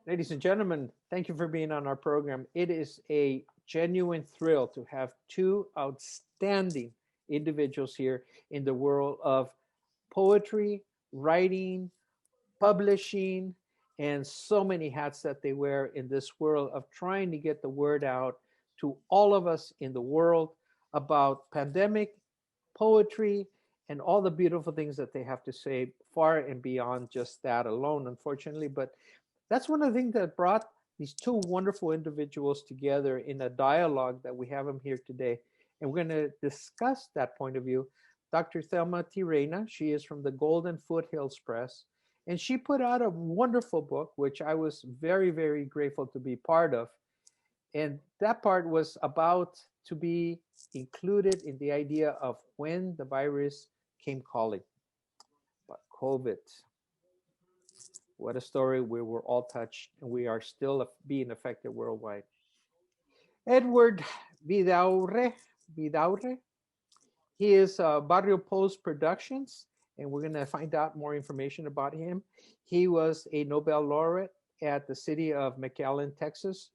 Ladies and gentlemen, thank you for being on our program. It is a genuine thrill to have two outstanding individuals here in the world of poetry, writing, publishing, and so many hats that they wear in this world of trying to get the word out to all of us in the world about pandemic, poetry, and all the beautiful things that they have to say, far and beyond just that alone, unfortunately. But that's one of the things that brought these two wonderful individuals together in a dialogue that we have them here today. And we're going to discuss that point of view. Dr. Thelma T. Reyna, she is from the Golden Foothills Press, and she put out a wonderful book, which I was very, very grateful to be part of. And that part was about to be included in the idea of when the virus came calling. But COVID, what a story. We were all touched, and we are still being affected worldwide. Edward Vidaurre, he is Barrio Post Productions, and we're going to find out more information about him. He was a Nobel laureate at the City of McAllen, Texas,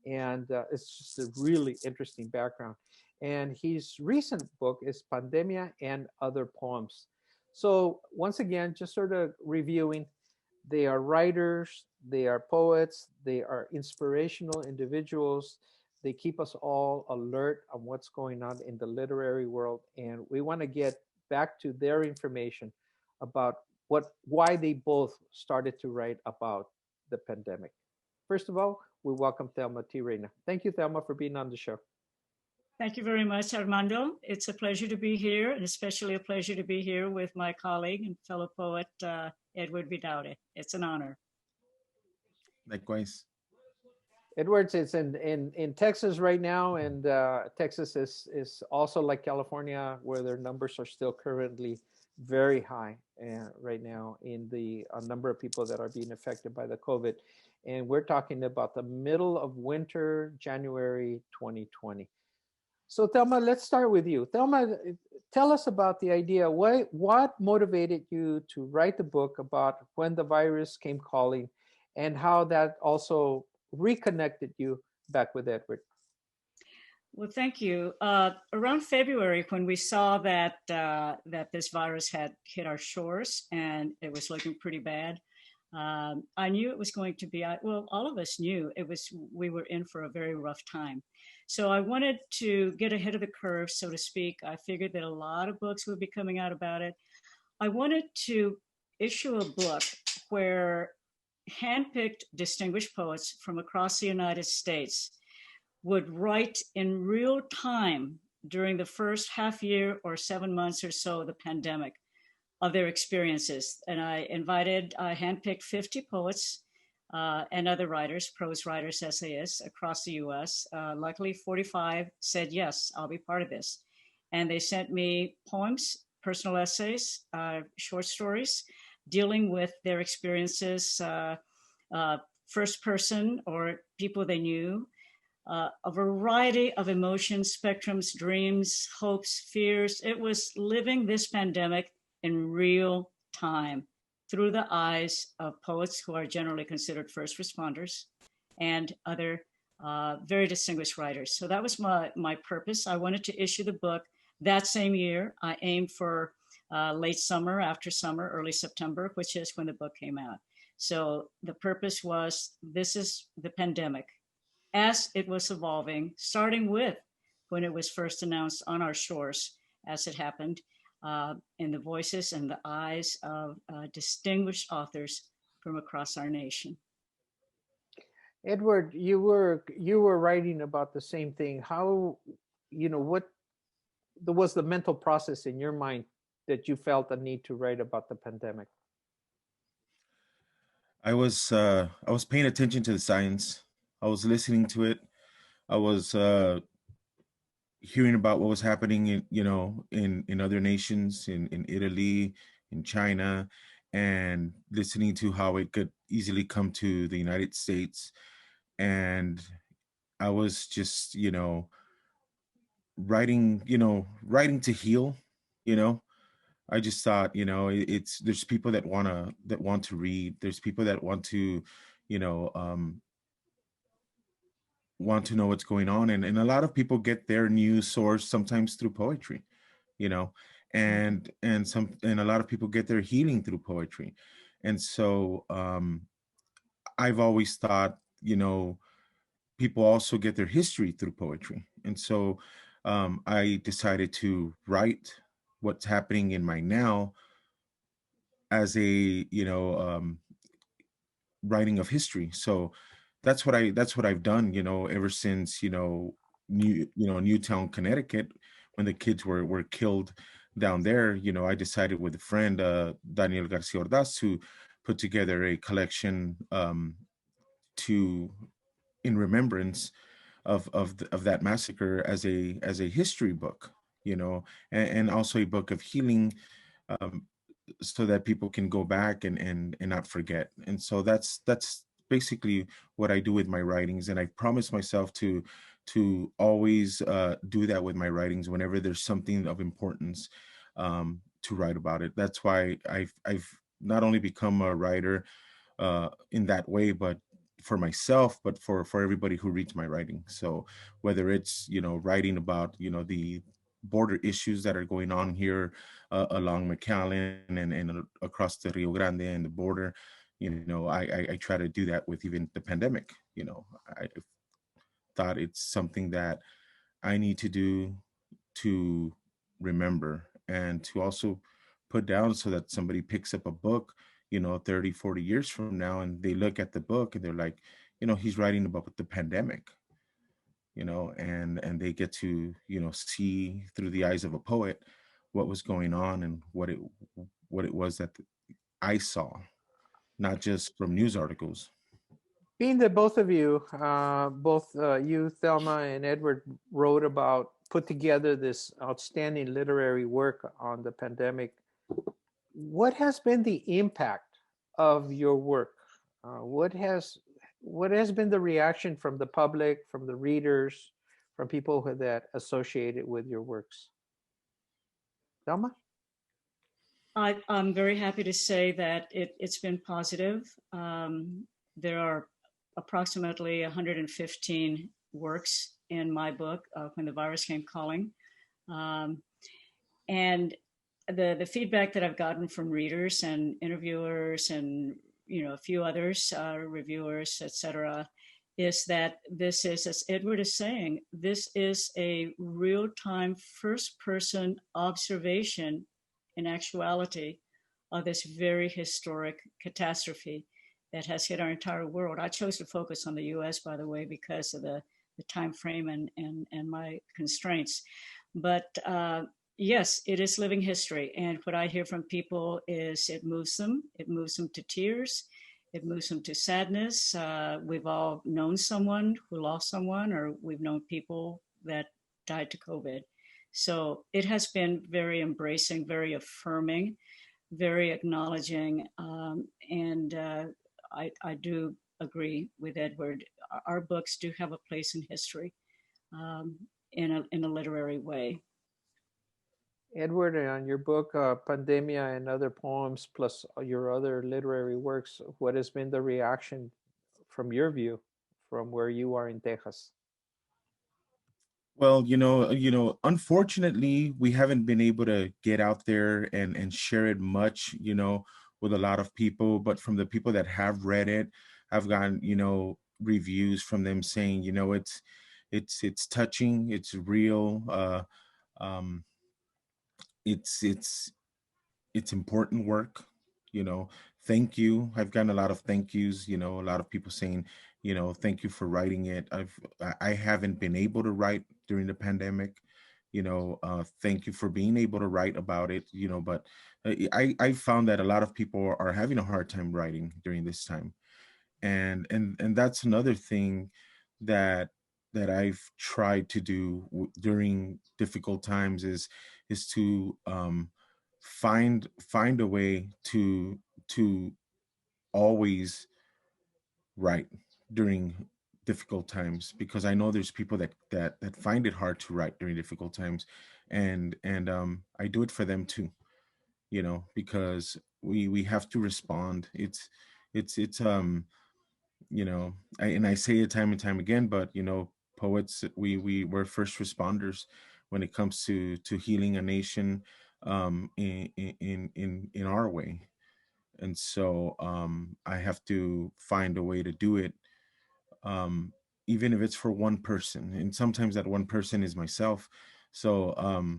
and it's just a really interesting background. And his recent book is Pandemia and Other Poems. So once again, just sort of reviewing, they are writers, they are poets, they are inspirational individuals. They keep us all alert on what's going on in the literary world. And we want to get back to their information about why they both started to write about the pandemic. First of all, we welcome Thelma T. Reyna. Thank you, Thelma, for being on the show. Thank you very much, Armando. It's a pleasure to be here, and especially a pleasure to be here with my colleague and fellow poet, Edward Vidaurre. It's an honor. Likewise. Edwards is in Texas right now, and Texas is also like California, where their numbers are still currently very high right now in the number of people that are being affected by the COVID. And we're talking about the middle of winter, January 2020. So Thelma, let's start with you. Thelma, tell us about the idea. What motivated you to write the book about when the virus came calling, and how that also reconnected you back with Edward? Well, thank you. Around February, when we saw that this virus had hit our shores and it was looking pretty bad, I knew it was going to be. Well, all of us knew we were in for a very rough time. So I wanted to get ahead of the curve, so to speak. I figured that a lot of books would be coming out about it. I wanted to issue a book where handpicked distinguished poets from across the United States would write in real time during the first half year or 7 months or so of the pandemic of their experiences. And I handpicked 50 poets and other writers, prose writers, essayists across the US. Luckily, 45 said, yes, I'll be part of this. And they sent me poems, personal essays, short stories, dealing with their experiences, first person or people they knew, a variety of emotions, spectrums, dreams, hopes, fears. It was living this pandemic in real time through the eyes of poets who are generally considered first responders and other very distinguished writers. So that was my purpose. I wanted to issue the book that same year. I aimed for late summer, after summer, early September, which is when the book came out. So the purpose was, this is the pandemic as it was evolving, starting with when it was first announced on our shores, as it happened, in the voices and the eyes of distinguished authors from across our nation. Edward, you were writing about the same thing. How, what was the mental process in your mind that you felt the need to write about the pandemic? I was paying attention to the science. I was listening to it. I was hearing about what was happening in other nations, in Italy, in China, and listening to how it could easily come to the United States. And I was just, writing to heal, I just thought, there's people that want to read. There's people that want to, you know, want to know what's going on. And a lot of people get their news source sometimes through poetry, you know, and a lot of people get their healing through poetry. And so I've always thought, you know, people also get their history through poetry. And so I decided to write what's happening in my now as a, you know, writing of history. So that's what I've done, you know, ever since, Newtown, Connecticut, when the kids were killed down there. You know, I decided with a friend, Daniel Garcia Ordaz, to put together a collection to in remembrance of that massacre as a history book, you know, and also a book of healing, um, so that people can go back and not forget. And so that's basically what I do with my writings. And I promise myself to always do that with my writings whenever there's something of importance, to write about it. That's why I've not only become a writer in that way, but for myself, but for everybody who reads my writing. So whether it's, you know, writing about, you know, the border issues that are going on here along McAllen and across the Rio Grande and the border, you know, I try to do that with even the pandemic. You know, I thought it's something that I need to do to remember and to also put down so that somebody picks up a book, you know, 30, 40 years from now, and they look at the book and they're like, you know, he's writing about the pandemic, you know, and they get to, you know, see through the eyes of a poet what was going on and what it was that I saw, not just from news articles. Being that both of you, you, Thelma, and Edward, wrote about, put together this outstanding literary work on the pandemic, what has been the impact of your work? What has been the reaction from the public, from the readers, from people that associated with your works? Thelma? I'm very happy to say that it's been positive. There are approximately 115 works in my book, When the Virus Came Calling. Um, and the feedback that I've gotten from readers and interviewers and, you know, a few others, reviewers, etc., is that this is, as Edward is saying, this is a real-time first-person observation in actuality of this very historic catastrophe that has hit our entire world. I chose to focus on the US, by the way, because of the time frame and my constraints. But yes, it is living history. And what I hear from people is it moves them. It moves them to tears. It moves them to sadness. We've all known someone who lost someone, or we've known people that died to COVID. So it has been very embracing, very affirming, very acknowledging. I do agree with Edward. Our books do have a place in history, in a literary way. Edward, on your book, Pandemia and Other Poems, plus your other literary works, what has been the reaction from your view, from where you are in Texas? Well, unfortunately, we haven't been able to get out there and share it much, you know, with a lot of people. But from the people that have read it, I've gotten, you know, reviews from them saying, you know, it's touching, it's real, um, it's it's important work, you know. Thank you. I've gotten a lot of thank yous, you know, a lot of people saying, you know, thank you for writing it. I haven't been able to write during the pandemic, you know. Thank you for being able to write about it, you know. But I found that a lot of people are having a hard time writing during this time. And that's another thing that I've tried to do during difficult times is to find a way to always write during difficult times, because I know there's people that find it hard to write during difficult times, and I do it for them too, you know, because we have to respond. It's and I say it time and time again, but poets, we're first responders when it comes to healing a nation, in our way. And so I have to find a way to do it, um, even if it's for one person, and sometimes that one person is myself. So I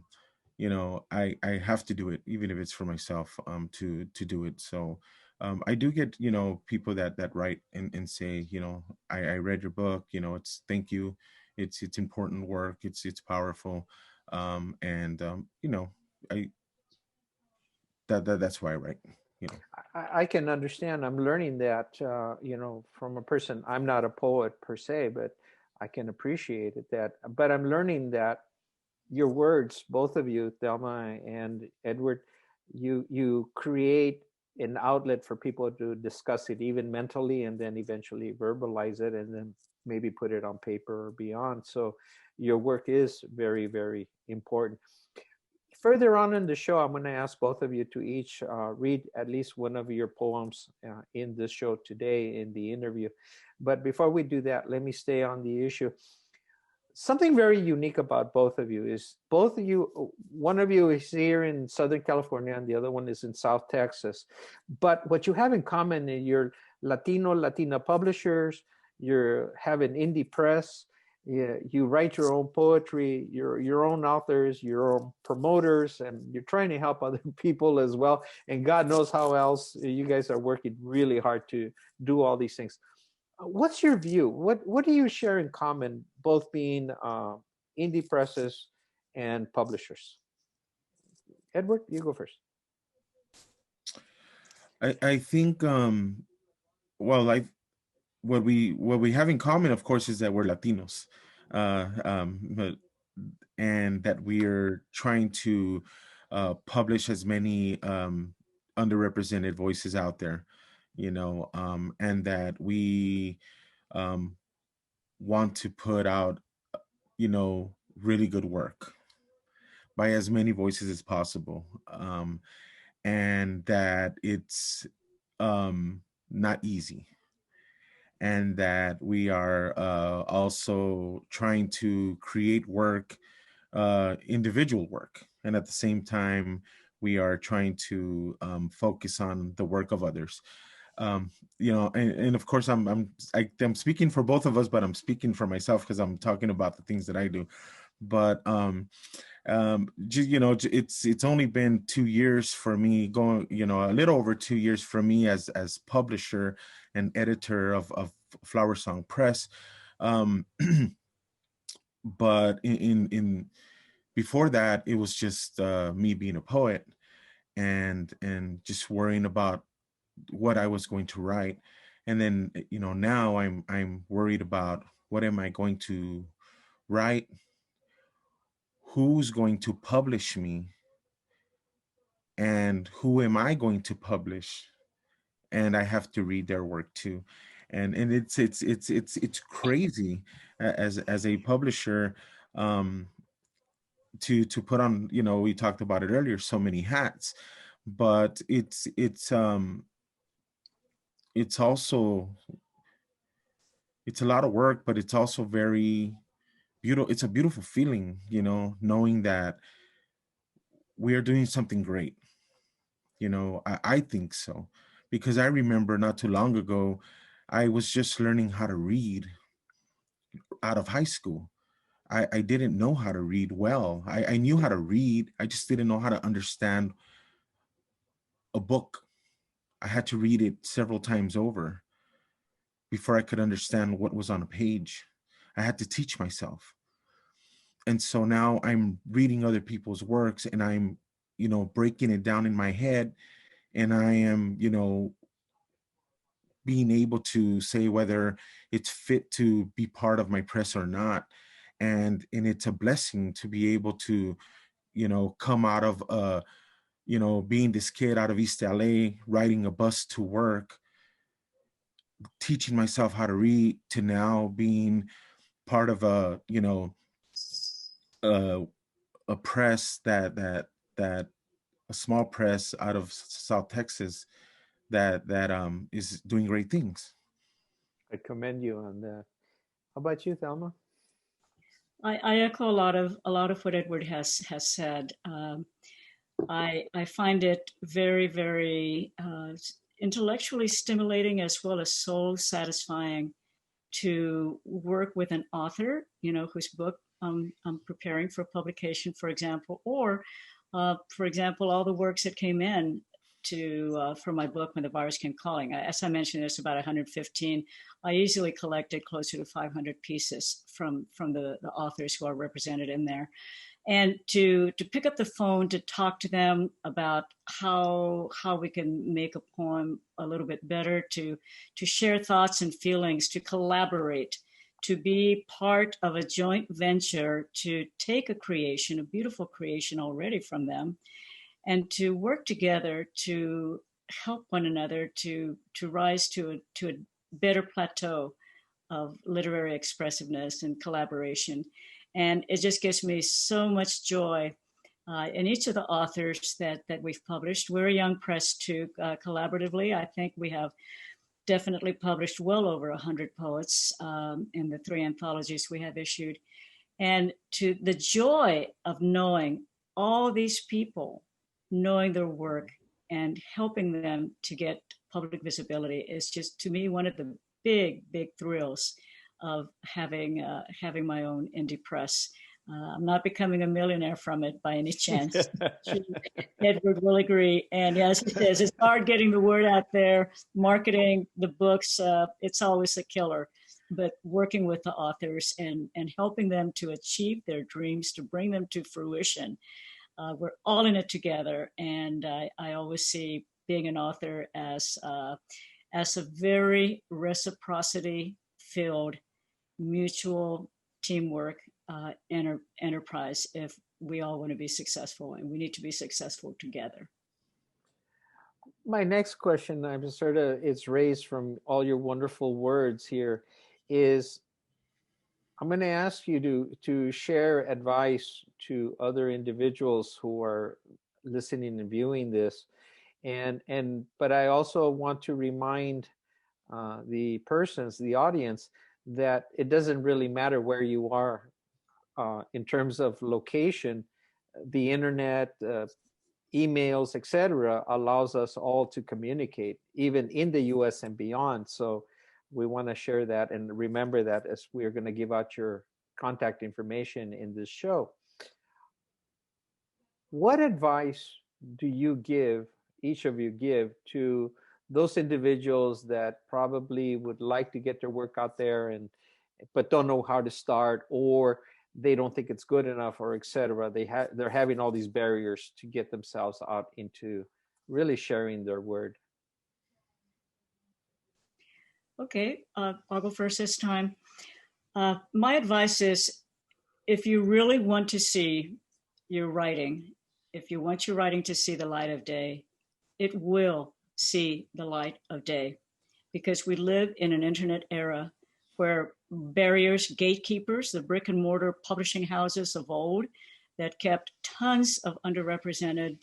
have to do it, even if it's for myself, to do it. So I do get people that write and say, I read your book, it's, thank you, it's important work, it's powerful, and I that's why I write. I can understand. I'm learning that, from a person. I'm not a poet per se, but I can appreciate it. But I'm learning that your words, both of you, Thelma and Edward, you create an outlet for people to discuss it, even mentally, and then eventually verbalize it, and then maybe put it on paper or beyond. So your work is very, very important. Further on in the show, I'm going to ask both of you to each read at least one of your poems in this show today in the interview. But before we do that, let me stay on the issue. Something very unique about both of you is both of you, one of you is here in Southern California and the other one is in South Texas. But what you have in common is you're Latina publishers, you have an indie press, you write your own poetry, you're your own authors, your own promoters, and you're trying to help other people as well. And God knows how else you guys are working really hard to do all these things. What's your view? What do you share in common, both being indie presses and publishers? Edward, you go first. I think well, what we have in common, of course, is that we're Latinos, but and that we are trying to publish as many underrepresented voices out there, and that we um, want to put out, really good work by as many voices as possible, and that it's not easy, and that we are also trying to create work, individual work, and at the same time we are trying to focus on the work of others. And of course I'm speaking for both of us, but I'm speaking for myself because I'm talking about the things that I do. But it's only been 2 years for me, going, a little over 2 years for me as publisher and editor of FlowerSong Press. um but in before that, it was just me being a poet, and just worrying about what I was going to write. And then, now I'm worried about what am I going to write, who's going to publish me, and who am I going to publish? And I have to read their work too. And it's crazy, as a publisher, um to put on, we talked about it earlier, so many hats. But it's also, it's a lot of work, but it's also very beautiful. It's a beautiful feeling, knowing that we are doing something great. I think so, because I remember not too long ago, I was just learning how to read out of high school. I didn't know how to read well. I knew how to read, I just didn't know how to understand a book. I had to read it several times over before I could understand what was on a page. I had to teach myself. And so now I'm reading other people's works, and I'm, breaking it down in my head, and I am, being able to say whether it's fit to be part of my press or not. And it's a blessing to be able to, come out of being this kid out of East LA, riding a bus to work, teaching myself how to read, to now being part of a, a press that a small press out of South Texas that is doing great things. I commend you on that. How about you, Thelma? I echo a lot of what Edward has said. I find it very, very intellectually stimulating as well as soul satisfying to work with an author, whose book I'm preparing for publication, for example, or, for example, all the works that came in for my book when the virus came calling. As I mentioned, there's about 115. I easily collected closer to 500 pieces from the authors who are represented in there, and to pick up the phone to talk to them about how we can make a poem a little bit better, to share thoughts and feelings, to collaborate, to be part of a joint venture, to take a beautiful creation already from them, and to work together to help one another to rise to a better plateau of literary expressiveness and collaboration. And it just gives me so much joy. In each of the authors that we've published, we're a young press too, collaboratively. I think we have definitely published well over 100 poets in the 3 anthologies we have issued. And to the joy of knowing all these people, knowing their work and helping them to get public visibility is just, to me, one of the big thrills of having my own indie press. I'm not becoming a millionaire from it by any chance. Edward will agree. And yes, it is. It's hard getting the word out there, marketing the books. It's always a killer. But working with the authors and helping them to achieve their dreams, to bring them to fruition, we're all in it together. And I always see being an author as a very reciprocity-filled, mutual teamwork enterprise if we all want to be successful, and we need to be successful together. My next question, it's raised from all your wonderful words here, is I'm going to ask you to share advice to other individuals who are listening and viewing this, but I also want to remind the audience, that it doesn't really matter where you are in terms of location. The internet, emails, etc., allows us all to communicate, even in the U.S. and beyond. So we want to share that and remember that as we're going to give out your contact information in this show. What advice do each of you give to those individuals that probably would like to get their work out there but don't know how to start, or they don't think it's good enough, or etc.? They're having all these barriers to get themselves out into really sharing their word. Okay, I'll go first this time. My advice is, if you really want to see your writing, if you want your writing to see the light of day, it will see the light of day, because we live in an internet era where barriers, gatekeepers, the brick and mortar publishing houses of old that kept tons of underrepresented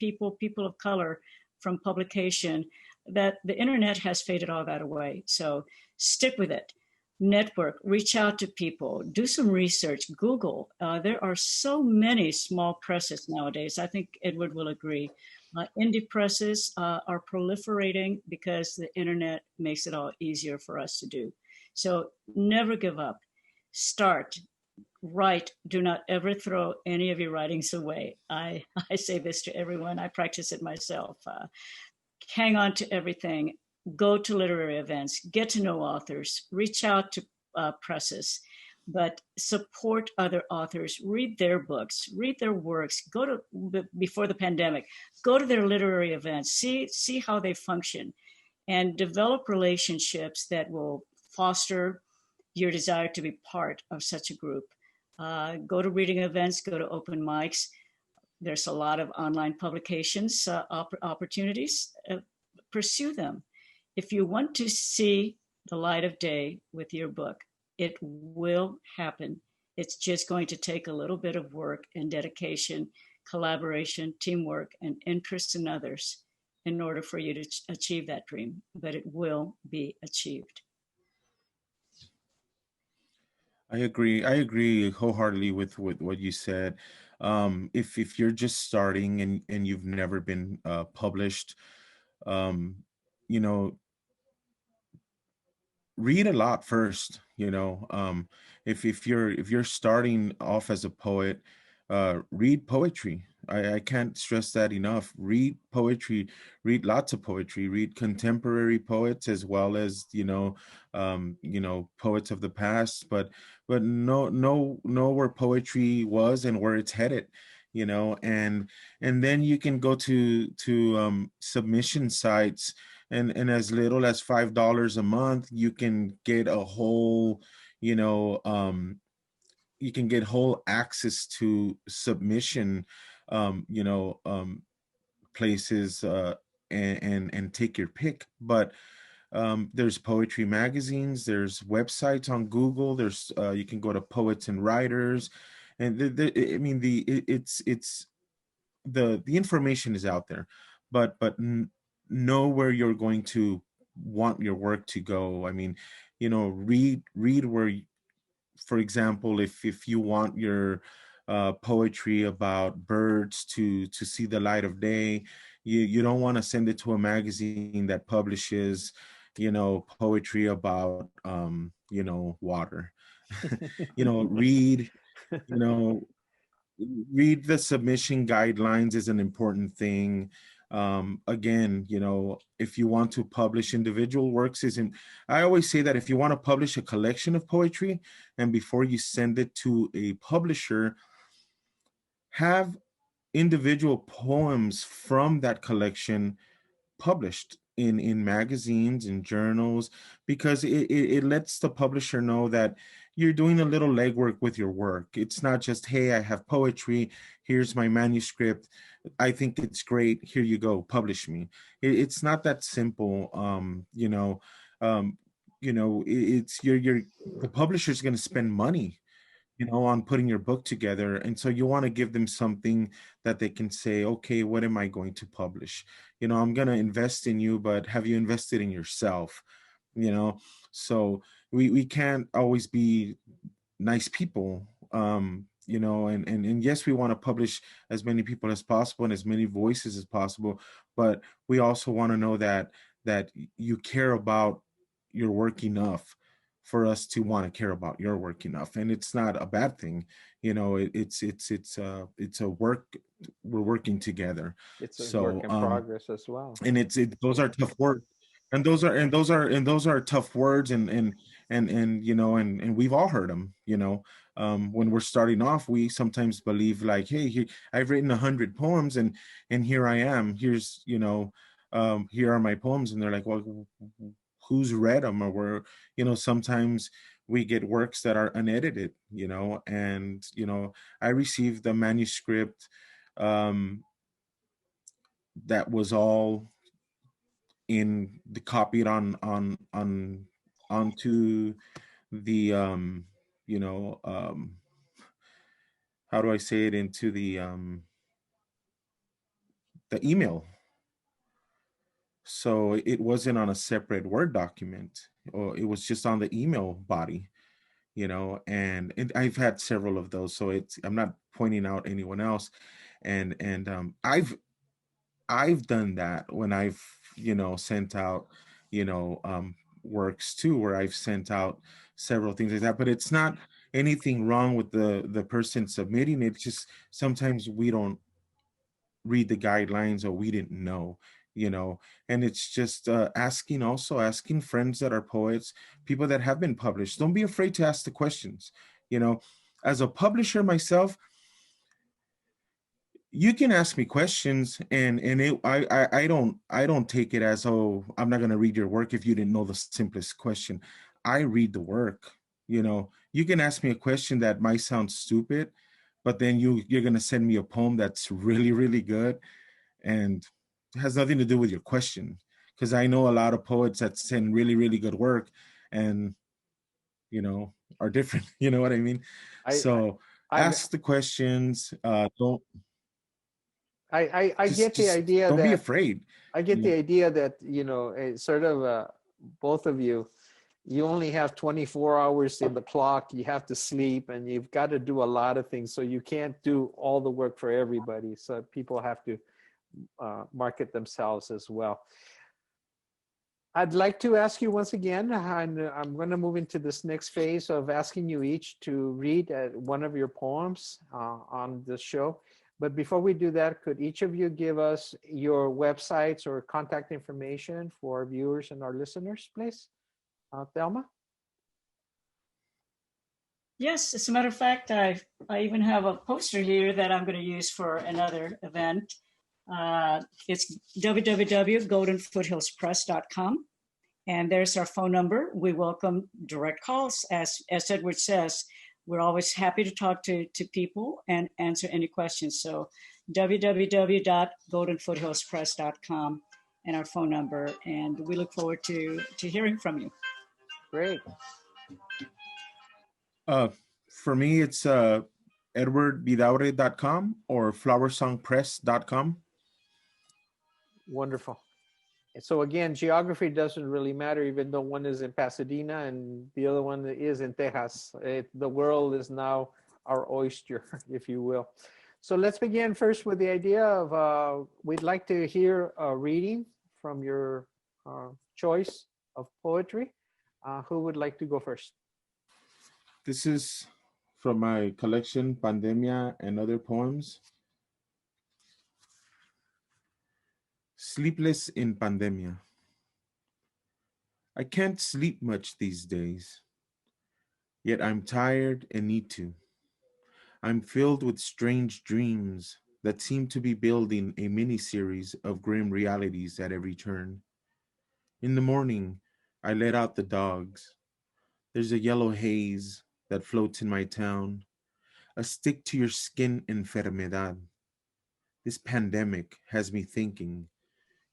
people of color from publication, that the internet has faded all that away. So stick with it. Network, reach out to people, do some research, Google. There are so many small presses nowadays. I think Edward will agree. Indie presses are proliferating because the internet makes it all easier for us to do. So never give up. Start, write. Do not ever throw any of your writings away. I say this to everyone. I practice it myself. Hang on to everything. Go to literary events. Get to know authors. Reach out to presses. But support other authors, read their books, read their works, before the pandemic, go to their literary events, see how they function, and develop relationships that will foster your desire to be part of such a group. Go to reading events, go to open mics. There's a lot of online publications, opportunities. Pursue them. If you want to see the light of day with your book, it will happen. It's just going to take a little bit of work and dedication, collaboration, teamwork, and interest in others in order for you to achieve that dream, but it will be achieved. I agree. I agree wholeheartedly with what you said. If you're just starting and you've never been published, um, you know, read a lot first. If you're starting off as a poet, read poetry. I can't stress that enough. Read poetry, read lots of poetry, read contemporary poets as well as poets of the past, but know where poetry was and where it's headed, and then you can go to submission sites, and as little as $5 a month you can get a whole, you know you can get whole access to submission, um you know um places, and take your pick. But there's poetry magazines, there's websites on Google, there's you can go to Poets and Writers, and I mean it's the information is out there, but know where you're going to want your work to go. I mean, read where, for example, if you want your poetry about birds to see the light of day, you don't want to send it to a magazine that publishes, poetry about water. Read, you know read the submission guidelines is an important thing. Again, if you want to publish individual works, isn't I always say that if you want to publish a collection of poetry, and before you send it to a publisher, have individual poems from that collection published in magazines and journals, because it lets the publisher know that you're doing a little legwork with your work. It's not just, hey, I have poetry, here's my manuscript, I think it's great, here you go, publish me. It's not that simple. It's you're the publisher's going to spend money, on putting your book together. And so you want to give them something that they can say, okay, what am I going to publish? I'm going to invest in you, but have you invested in yourself? So we can't always be nice people. And yes, we want to publish as many people as possible and as many voices as possible, but we also want to know that you care about your work enough for us to want to care about your work enough. And it's not a bad thing. It's a work, we're working together. It's a So work in progress as well. and those are tough words, and those are tough words, and we've all heard them. When we're starting off, we sometimes believe like, hey, I've written 100 poems, and here I am, here are my poems, and they're like, well, who's read them? Or sometimes we get works that are unedited, and I received the manuscript that was all in the copied onto the how do I say it, into the email. So it wasn't on a separate Word document, or it was just on the email body, and I've had several of those, so I'm not pointing out anyone else. And I've done that when I've sent out works too, where I've sent out several things like that. But it's not anything wrong with the person submitting it. It's just sometimes we don't read the guidelines, or we didn't know, and it's just asking friends that are poets, people that have been published. Don't be afraid to ask the questions. As a publisher myself, you can ask me questions, and I don't take it as, oh, I'm not going to read your work if you didn't know the simplest question. I read the work. You can ask me a question that might sound stupid, but then you're going to send me a poem that's really, really good, and it has nothing to do with your question, because I know a lot of poets that send really, really good work, and are different. You know what I mean? I, So I, ask the questions. Don't I get the just idea don't be that afraid. I get the idea that it's sort of both of you. you only have 24 hours in the clock. You have to sleep, and you've got to do a lot of things. So you can't do all the work for everybody. So people have to market themselves as well. I'd like to ask you once again, and I'm going to move into this next phase of asking you each to read one of your poems on the show. But before we do that, could each of you give us your websites or contact information for our viewers and our listeners, please? Thelma? Yes, as a matter of fact, I even have a poster here that I'm going to use for another event. It's www.goldenfoothillspress.com. And there's our phone number. We welcome direct calls. As Edward says, we're always happy to talk to people and answer any questions. So www.goldenfoothillspress.com and our phone number. And we look forward to hearing from you. Great. For me, it's edwardvidaurre.com or flowersongpress.com. Wonderful. So again, geography doesn't really matter, even though one is in Pasadena and the other one is in Texas. The world is now our oyster, if you will. So let's begin first with the idea of, we'd like to hear a reading from your choice of poetry. Who would like to go first? This is from my collection, Pandemia and Other Poems. Sleepless in Pandemia. I can't sleep much these days, yet I'm tired and need to. I'm filled with strange dreams that seem to be building a mini-series of grim realities at every turn. In the morning, I let out the dogs. There's a yellow haze that floats in my town, a stick-to-your-skin enfermedad. This pandemic has me thinking,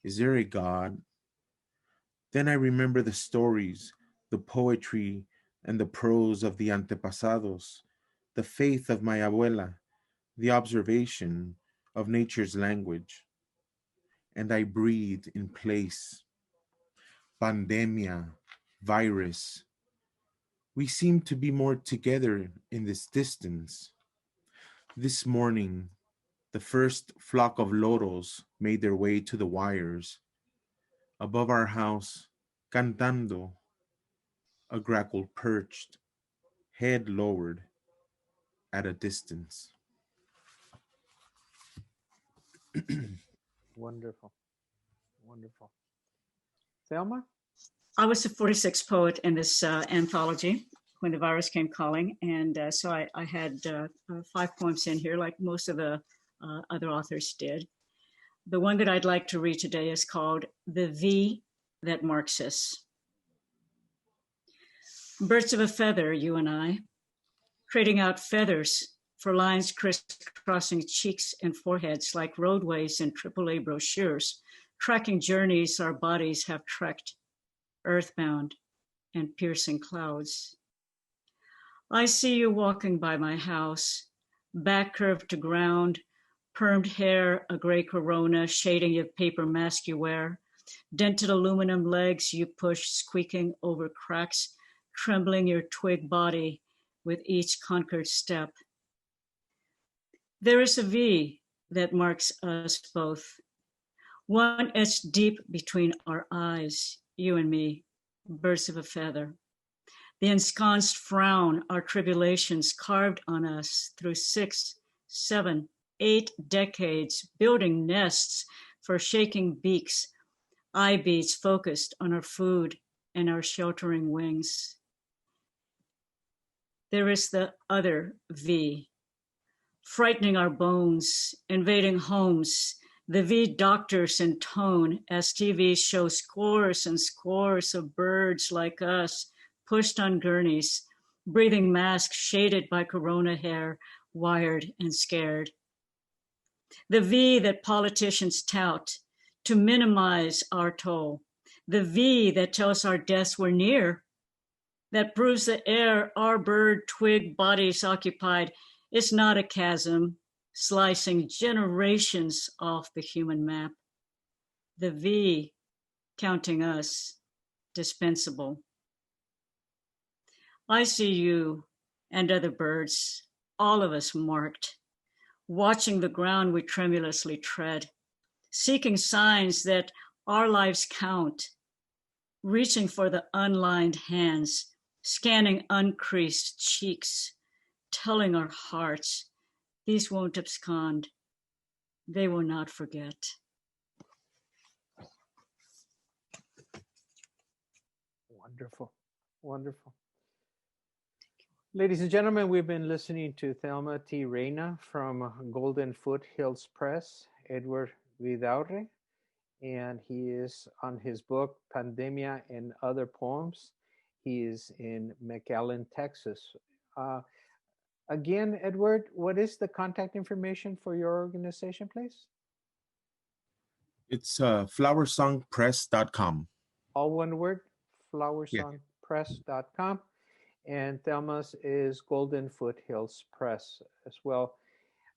is there a God? Then I remember the stories, the poetry, and the prose of the antepasados, the faith of my abuela, the observation of nature's language. And I breathe in place. Pandemia, virus. We seem to be more together in this distance. This morning, the first flock of loros made their way to the wires. Above our house, cantando, a grackle perched, head lowered, at a distance. Wonderful. Wonderful. Thelma? I was the 46th poet in this anthology when the virus came calling. And so I had 5 poems in here, like most of the other authors did. The one that I'd like to read today is called The V That Marks Us. Birds of a feather, you and I, trading out feathers for lines crisscrossing cheeks and foreheads like roadways in AAA brochures, tracking journeys our bodies have trekked, earthbound and piercing clouds. I see you walking by my house, back curved to ground, permed hair, a gray corona shading your paper mask you wear, dented aluminum legs you push squeaking over cracks, trembling your twig body with each conquered step. There is a V that marks us both, one etched deep between our eyes, you and me, birds of a feather. The ensconced frown, our tribulations carved on us through 6, 7, 8 decades, building nests for shaking beaks, eye beads focused on our food and our sheltering wings. There is the other V, frightening our bones, invading homes, the V doctors intone as TV shows scores and scores of birds like us, pushed on gurneys, breathing masks shaded by corona hair, wired and scared. The V that politicians tout to minimize our toll. The V that tells our deaths were near, that proves the air our bird twig bodies occupied is not a chasm, slicing generations off the human map. The V counting us dispensable. I see you and other birds, all of us marked, watching the ground we tremulously tread, seeking signs that our lives count, reaching for the unlined hands, scanning uncreased cheeks, telling our hearts, these won't abscond, they will not forget. Wonderful, wonderful. Ladies and gentlemen, we've been listening to Thelma T. Reyna from Golden Foothills Press, Edward Vidaurre, and he is on his book, Pandemia and Other Poems. He is in McAllen, Texas. Again, Edward, what is the contact information for your organization, please? It's flowersongpress.com. All one word, flowersongpress.com. And Thelma's is Golden Foothills Press as well.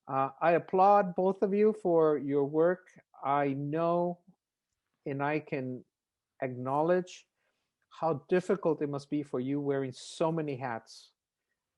I applaud both of you for your work. I know and I can acknowledge how difficult it must be for you wearing so many hats,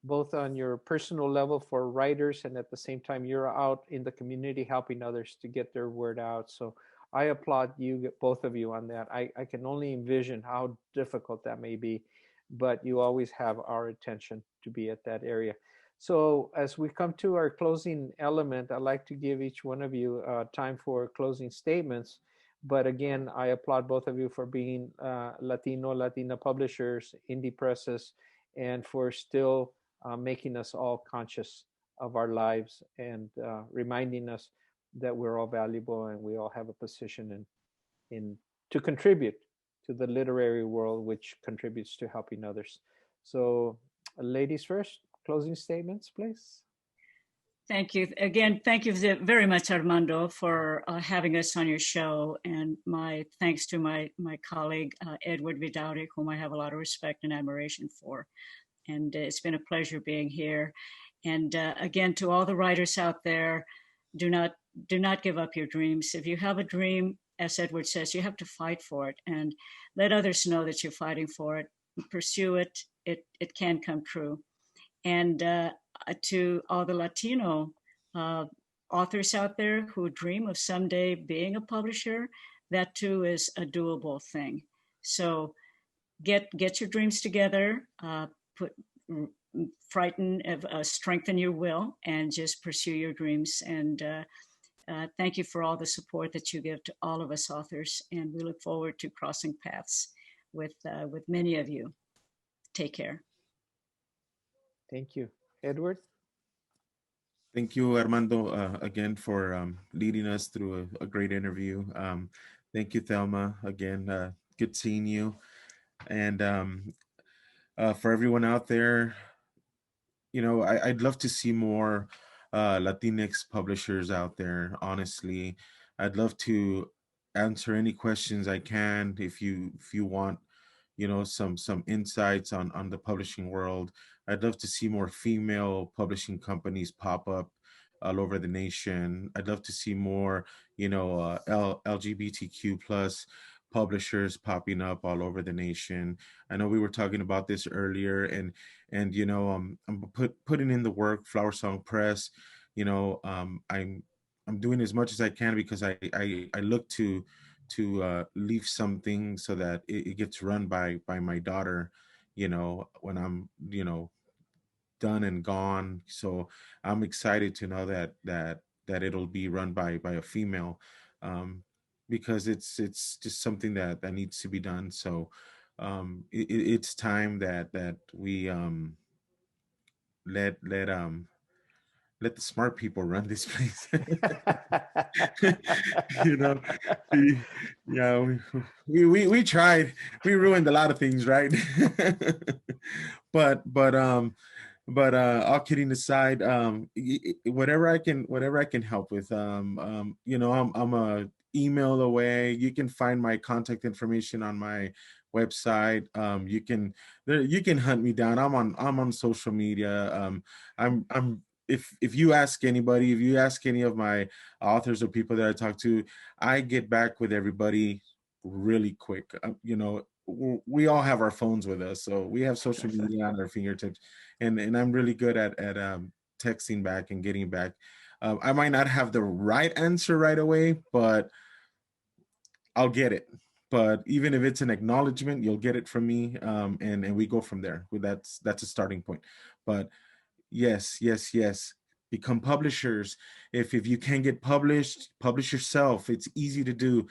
both on your personal level for writers and at the same time you're out in the community helping others to get their word out. So I applaud you, both of you, on that. I can only envision how difficult that may be, but you always have our attention to be at that area. So as we come to our closing element, I'd like to give each one of you time for closing statements. But again, I applaud both of you for being Latina publishers, indie presses, and for still making us all conscious of our lives and reminding us that we're all valuable and we all have a position in to contribute to the literary world, which contributes to helping others. So, ladies first, closing statements, please. Thank you. Again, thank you very much, Armando, for having us on your show. And my thanks to my colleague, Edward Vidaurre, whom I have a lot of respect and admiration for. And it's been a pleasure being here. And again, to all the writers out there, do not give up your dreams. If you have a dream, as Edward says, you have to fight for it and let others know that you're fighting for it. Pursue it. It can come true. And to all the Latino authors out there who dream of someday being a publisher, that too is a doable thing. So get your dreams together, strengthen your will, and just pursue your dreams. And thank you for all the support that you give to all of us authors. And we look forward to crossing paths with many of you. Take care. Thank you. Edward? Thank you, Armando, again for leading us through a great interview. Thank you, Thelma. Again, good seeing you. And for everyone out there, you know, I'd love to see more Latinx publishers out there, honestly. I'd love to answer any questions I can if you want, you know, some insights on the publishing world. I'd love to see more female publishing companies pop up all over the nation. I'd love to see more, you know, LGBTQ plus publishers popping up all over the nation. I know we were talking about this earlier, and you know, I'm putting in the work. FlowerSong Press, you know, I'm doing as much as I can because I look to leave something so that it gets run by my daughter, you know, when I'm, you know, done and gone. So I'm excited to know that it'll be run by a female, because it's just something that needs to be done. So it's time that we let the smart people run this place. You know, yeah, we tried. We ruined a lot of things, right? but all kidding aside, whatever I can help with, you know, I'm a email away. You can find my contact information on my website. You can hunt me down. I'm on social media. I'm if you ask anybody, if you ask any of my authors or people that I talk to, I get back with everybody really quick. You know, we all have our phones with us, so we have social Yes, media on our fingertips, and I'm really good at texting back and getting back. I might not have the right answer right away, but I'll get it. But even if it's an acknowledgement, you'll get it from me, and we go from there. Well, that's a starting point. But yes, yes, yes. Become publishers. If you can't get published, publish yourself. It's easy to do.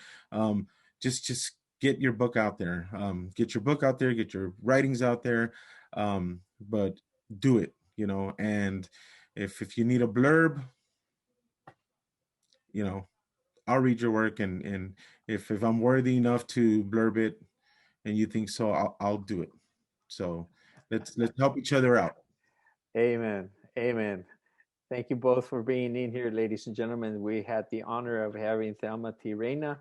Just get your book out there. Get your book out there. Get your writings out there. But do it. And if you need a blurb, you know, I'll read your work, and if I'm worthy enough to blurb it, and you think so, I'll do it. So let's help each other out. amen, amen. Thank you both for being in here, ladies and gentlemen. We had the honor of having Thelma T. Reyna,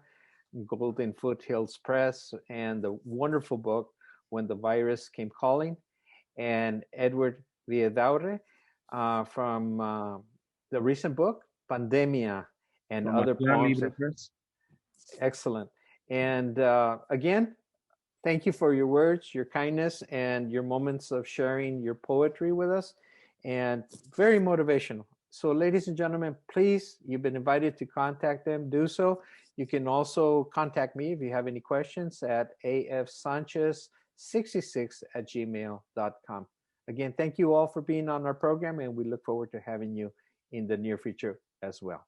Golden Foothills Press, and the wonderful book, When the Virus Came Calling, and Edward Vidaurre from the recent book, Pandemia and From Other Aztlan Poems. Libre Press. Excellent. And again, thank you for your words, your kindness, and your moments of sharing your poetry with us. And very motivational. So, ladies and gentlemen, please, you've been invited to contact them. Do so. You can also contact me if you have any questions at afsanchez66@gmail.com. Again, thank you all for being on our program, and we look forward to having you in the near future as well.